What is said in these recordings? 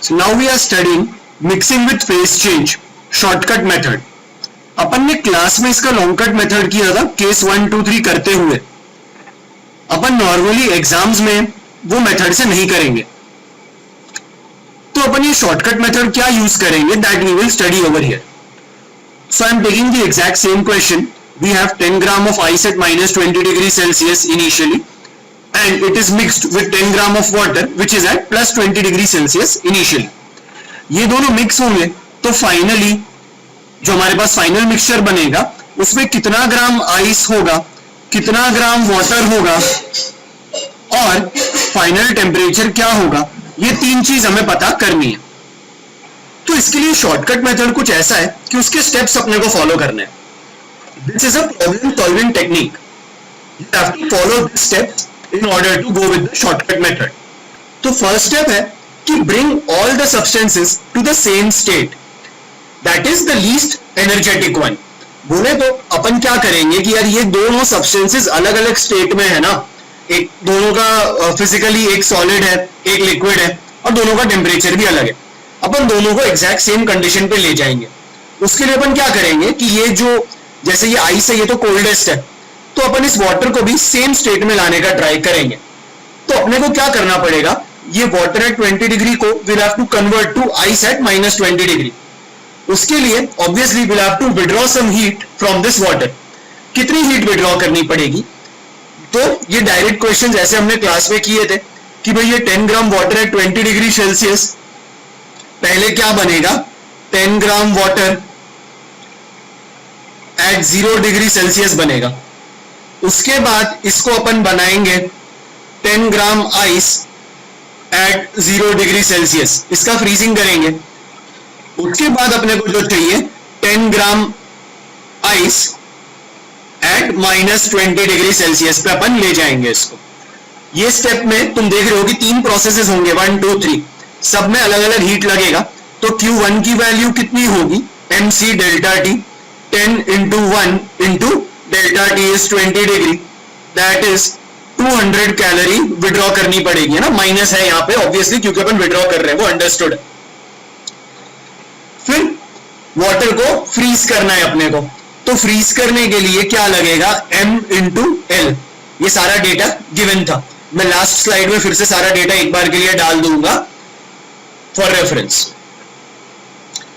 So now we are studying mixing with phase change, shortcut method. अपन ने class में इसका long cut method किया था केस 1, 2, 3 करते हुए. अपन नॉर्मली एग्जाम्स में वो मेथड से नहीं करेंगे, तो अपन ये शॉर्टकट मेथड क्या यूज करेंगे, that we will study over here. So I am taking the exact same question. We have 10 gram of ice at minus 20 degrees Celsius initially, and it is mixed with 10 gram of water which is at plus 20 degrees Celsius initially. ये दोनों mix होंगे तो finally जो हमारे पास final mixture बनेगा उसमें कितना gram ice होगा, कितना ग्राम वाटर होगा और फाइनल टेम्परेचर क्या होगा, ये तीन चीज हमें पता करनी है. तो इसके लिए शॉर्टकट मेथड कुछ ऐसा है कि उसके स्टेप्स अपने को फॉलो करने हैं. This is a problem solving technique. You have to follow this steps in order to go with the shortcut method. तो फर्स्ट स्टेप है कि bring all the substances to the same state, that is the least energetic one. बोले तो अपन क्या करेंगे कि यार ये दोनों सब्सटेंसेस अलग अलग स्टेट में है ना, एक दोनों का फिजिकली एक सॉलिड है एक लिक्विड है और दोनों का टेम्परेचर भी अलग है. अपन दोनों को एग्जैक्ट सेम कंडीशन पे ले जाएंगे. उसके लिए अपन क्या करेंगे कि ये जो जैसे ये आइस है ये तो कोल्डेस्ट है, तो अपन इस वाटर को भी सेम स्टेट में लाने का ट्राई करेंगे. तो अपने को क्या करना पड़ेगा, ये वाटर एट 20 डिग्री को will have to convert to ice at minus 20 degree. उसके लिए obviously will have to withdraw some heat from this water. कितनी हीट विड्रॉ करनी पड़ेगी, तो ये डायरेक्ट क्वेश्चन ऐसे हमने क्लास में किए थे कि भाई ये 10 gram water at 20 degree Celsius, पहले क्या बनेगा 10 gram water at 0 degree Celsius बनेगा. उसके बाद इसको अपन बनाएंगे 10 ग्राम आइस एट 0 डिग्री सेल्सियस, इसका फ्रीजिंग करेंगे. उसके बाद अपने को जो चाहिए 10 ग्राम ice at minus 20 degree Celsius पे अपन ले जाएंगे इसको. ये स्टेप में तुम देख रहे हो कि तीन प्रोसेसेस होंगे 1, 2, 3, सब में अलग अलग हीट लगेगा. तो Q1 की वैल्यू कितनी होगी, mc delta T, 10 into 1 into delta T is 20 degree, that is 200 calorie withdraw करनी पड़ेगी, है ना. माइनस है यहाँ पे ऑब्वियसली क्योंकि अपन विड्रॉ कर रहे हैं, वो अंडरस्टूड. फिर वाटर को फ्रीज करना है अपने को. तो फ्रीज करने के लिए क्या लगेगा, m into L. ये सारा डेटा गिवन था, मैं लास्ट स्लाइड में फिर से सारा डेटा एक बार के लिए डाल दूंगा for reference.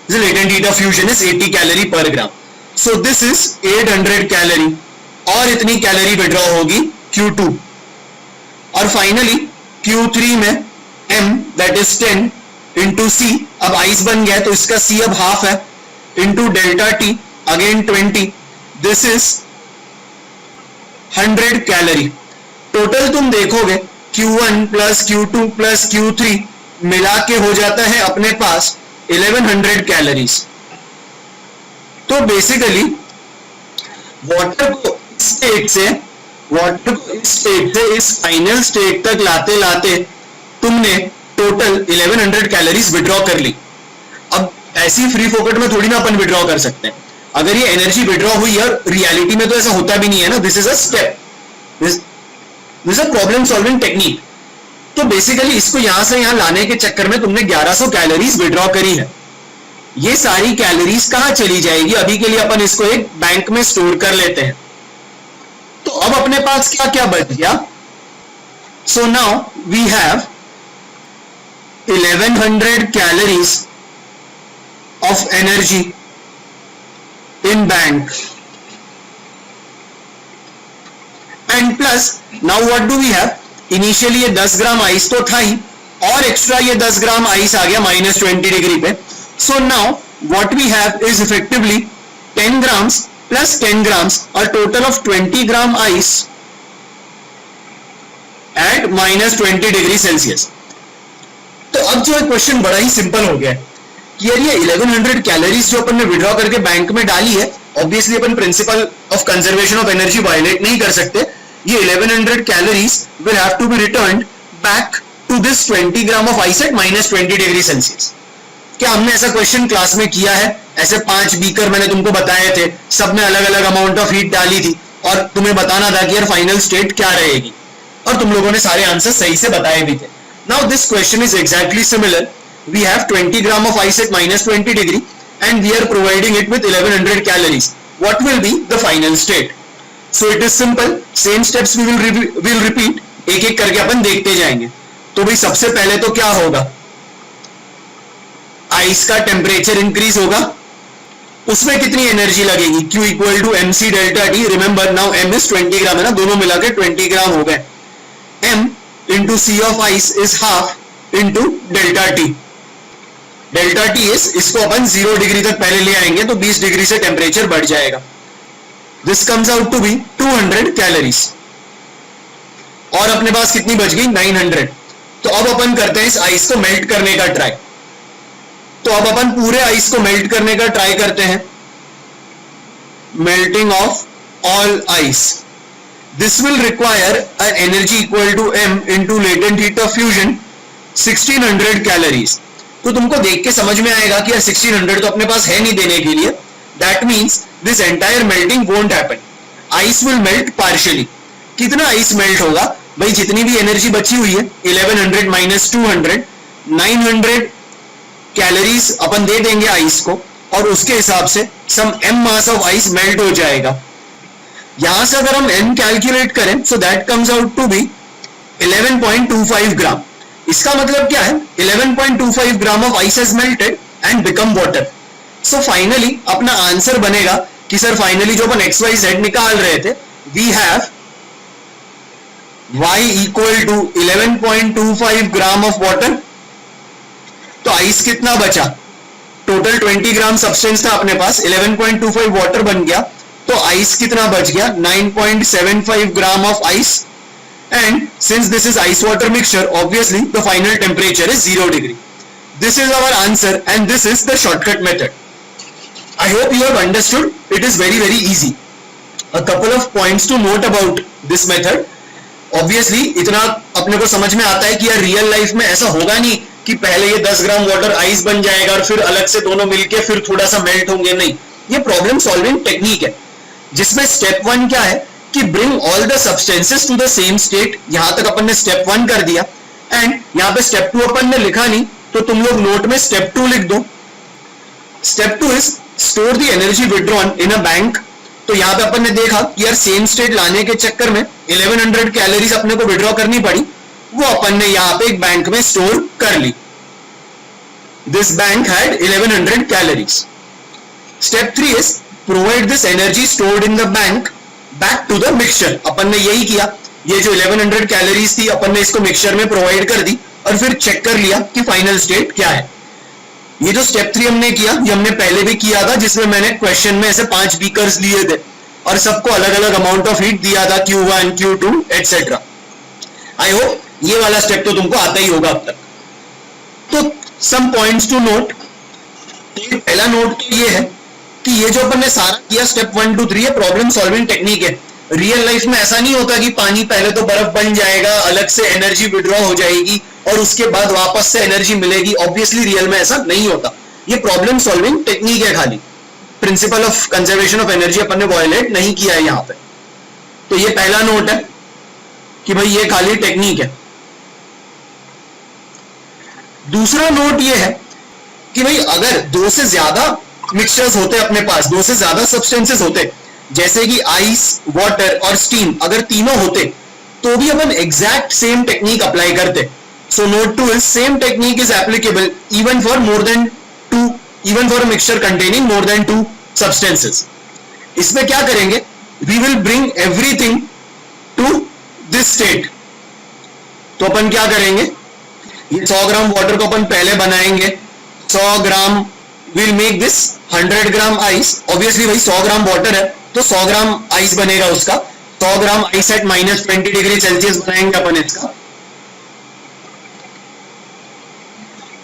The latent heat of fusion is 80 calorie per gram. So this is 800 calorie और इतनी कैलोरी विड्रॉ होगी Q2. और फाइनली Q3 में M that is 10 into C, अब आइस बन गया तो इसका C अब हाफ है, into delta T again 20, this is 100 calorie. Total तुम देखोगे Q1 plus Q2 plus Q3 मिला के हो जाता है अपने पास 1100 कैलोरीज. तो बेसिकली वाटर को इस फाइनल स्टेट तक लाते लाते तुमने टोटल 1100 कैलोरीज विड्रॉ कर ली. अब ऐसी फ्री फोकट में थोड़ी ना अपन विड्रॉ कर सकते हैं. अगर ये एनर्जी विड्रॉ हुई और रियलिटी में तो ऐसा होता भी नहीं है ना. This is a step, this is a problem solving technique. तो बेसिकली इसको यहां से यहां लाने के चक्कर में तुमने 1100 कैलोरीज विड्रॉ करी है. ये सारी कैलोरीज कहां चली जाएगी, अभी के लिए अपन इसको एक बैंक में स्टोर कर लेते हैं. तो अब अपने पास क्या क्या बच गया. So now we have 1100 calories of energy in bank and plus now what do we have. Initially ये 10 ग्राम आइस तो था ही और एक्स्ट्रा ये 10 ग्राम आइस आ गया माइनस 20 डिग्री पे. So now what we have is effectively 10 grams plus 10 grams और total of 20 gram ice at minus 20 degree Celsius. तो अब जो क्वेश्चन बड़ा ही सिंपल हो गया है कि यार ये 1100 कैलोरीज जो अपन ने विड्रॉ करके बैंक में डाली है, ऑब्वियसली अपन principle of conservation of energy violate नहीं कर सकते. ये 1100 calories will have to be returned back to this 20 gram of ice at minus 20 degree Celsius. क्या हमने ऐसा क्वेश्चन क्लास में किया है? ऐसे 5 बीकर मैंने तुमको बताए थे, सब में अलग अलग अमाउंट ऑफ हीट डाली थी और तुम्हें बताना था कि यार फाइनल स्टेट क्या रहेगी, और तुम लोगों ने सारे आंसर सही से बताए भी थे. Now this question is exactly similar we have 20 gram of ice at minus 20 degree and we are providing it with 1100 calories. What will be the final state? So it is simple, same steps we will repeat, एक एक करके अपन देखते जाएंगे. तो भाई सबसे पहले तो क्या होगा, आइस का टेम्परेचर इंक्रीज होगा, उसमें कितनी एनर्जी लगेगी, Q equal to MC delta T. Remember now M is 20 gram है ना, दोनों मिलाकर 20 ग्राम हो गए. M into C of ice is half into delta T. Delta T is, इसको अपन 0 डिग्री तक पहले ले आएंगे तो 20 डिग्री से टेम्परेचर बढ़ जाएगा. This comes out to be 200 calories. और अपने पास कितनी बच गई, 900. तो अब अपन करते हैं इस आइस को मेल्ट करने का ट्राई. तो अब अपन पूरे आइस को मेल्ट करने का ट्राई करते हैं. Melting of all ice. This will require an energy equal to M into latent heat of fusion 1600 calories. तो तुमको देख के समझ में आएगा कि यार 1600 तो अपने पास है नहीं देने के लिए. That means this entire melting won't happen. Ice will melt partially. कितना आइस मेल्ट होगा भाई, जितनी भी एनर्जी बची हुई है 1100 माइनस 200, 900 कैलोरीज अपन दे देंगे आइस को और उसके हिसाब से some M mass of ice melt हो जाएगा. यहां से अगर हम M कैलकुलेट करें so that comes out to be 11.25 gram. इसका मतलब क्या है, 11.25 gram of ice has melted and become water. So finally अपना आंसर बनेगा कि सर फाइनली जो अपन XYZ निकाल रहे थे, we have y equal to 11.25 gram of water. तो आइस कितना बचा, टोटल 20 ग्राम सब्सटेंस था अपने पास, 11.25 वाटर बन गया. तो आइस कितना बच गया, 9.75 gram of ice. And since this is ice water mixture, obviously the final temperature is 0 degree. This is our answer and this is the shortcut method. I hope you have understood. It is very easy. A couple of points to note about this method. Obviously इतना अपने को समझ में आता है कि यार real life में ऐसा होगा नहीं कि पहले ये 10 ग्राम वाटर आइस बन जाएगा और फिर अलग से दोनों मिलके फिर थोड़ा सा मेल्ट होंगे. नहीं, ये प्रॉब्लम सॉल्विंग टेक्निक है जिसमें स्टेप 1 क्या है कि bring all the substances to the same state. यहां तक अपन ने स्टेप 1 कर दिया एंड यहां पे स्टेप 2 अपन ने लिखा नहीं, तो तुम लोग नोट में स्टेप 2 लिख दो. Step 2 is store the energy withdrawn in a bank. तो यहां पे अपन ने देखा कि यार सेम स्टेट लाने के चक्कर में 1100 कैलोरीज अपने को विड्रॉ करनी पड़ी, वो अपन ने यहां पे एक बैंक में स्टोर कर ली. This bank had 1100 calories. Step 3 is provide this energy stored in the bank back to the mixture. अपन ने यही किया, ये जो 1100 कैलोरीज थी अपन ने इसको मिक्सचर में प्रोवाइड कर दी और फिर चेक कर लिया कि फाइनल स्टेट क्या है. ये जो स्टेप 3 हमने किया, ये हमने पहले भी किया था, जिसमें मैंने क्वेश्चन में ऐसे 5 बीकर्स लिए थे और सबको अलग अलग अमाउंट ऑफ हीट दिया था, Q1, Q2 etcetera. I hope ये वाला स्टेप तो तुमको आता ही होगा अब तक. तो सम पॉइंट्स टू नोट. पहला नोट तो ये है कि ये जो अपन ने सारा किया स्टेप 1 2 3 ये प्रॉब्लम सॉल्विंग टेक्निक है. रियल लाइफ में ऐसा नहीं होता कि पानी पहले तो बर्फ बन जाएगा, अलग से एनर्जी विड्रॉ हो जाएगी और उसके बाद वापस से एनर्जी मिलेगी. ऑब्वियसली रियल में ऐसा नहीं होता. ये प्रॉब्लम सॉल्विंग टेक्निक है खाली. Principle of conservation of energy अपन ने वायलेट नहीं किया है यहां पे. तो ये पहला नोट है कि भाई ये खाली टेक्निक है. दूसरा नोट ये है कि भाई अगर 2 से ज्यादा मिक्सचर्स होते अपने पास, 2 से ज्यादा सब्सटेंसेस होते, जैसे कि आइस, वाटर और स्टीम, अगर तीनों होते तो भी अपन एग्जैक्ट सेम टेक्निक अप्लाई करते. So note 2 is same technique is applicable even for more than 2, even for a mixture containing more than 2 substances. इसमें क्या करेंगे, we will bring everything to this state. तो अपन क्या करेंगे, ये 100 ग्राम वाटर को अपन पहले बनाएंगे. 100 ग्राम will make this 100 gram ice. Obviously भाई 100 ग्राम वाटर है तो 100 ग्राम आइस बनेगा उसका. 100 ग्राम आइस एट -20 डिग्री सेल्सियस बनाएंगे अपन इसका.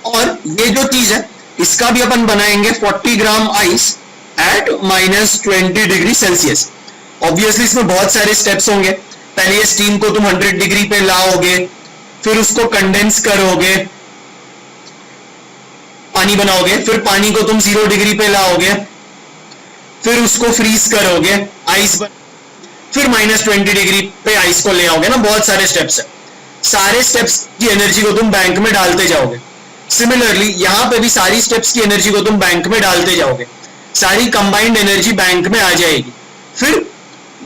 और ये जो चीज है इसका भी अपन बनाएंगे 40 ग्राम ice eight -20 degree Celsius. Obviously इसमें बहुत सारे स्टेप्स होंगे. पहले ये स्टीम को तुम 100 डिग्री पे लाओगे, फिर उसको कंडेंस करोगे, पानी बनाओगे, फिर पानी को तुम 0 डिग्री पे लाओगे, फिर उसको फ्रीज करोगे, आइस फिर -20 डिग्री पे आइस को ले आओगे ना. बहुत सारे स्टेप्स है. सारे स्टेप्स की एनर्जी को तुम बैंक में डालते जाओगे. सिमिलरली यहां पे भी सारी स्टेप्स की एनर्जी को तुम बैंक में डालते जाओगे, सारी कंबाइंड एनर्जी बैंक में आ जाएगी। फिर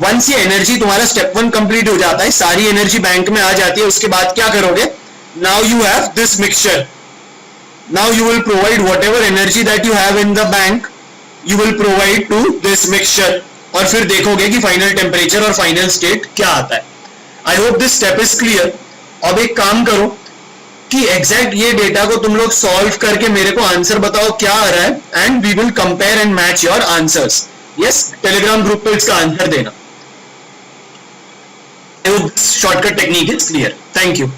वंस ये एनर्जी तुम्हारा स्टेप 1 कंप्लीट हो जाता है, सारी एनर्जी बैंक में आ जाती है, उसके बाद क्या करोगे? Now you have this mixture, now you will provide whatever energy that you have in the bank, you will provide to this mixture, और फिर देखोगे कि फाइनल टेम्परेचर और फाइनल स्टेट क्या आता है। I hope this step is clear. अब एक काम करो कि एग्जैक्ट ये डेटा को तुम लोग सॉल्व करके मेरे को आंसर बताओ क्या आ रहा है, and we will compare and match your answers. Yes, Telegram group पे इसका आंसर देना। I hope this shortcut technique is clear. Thank you.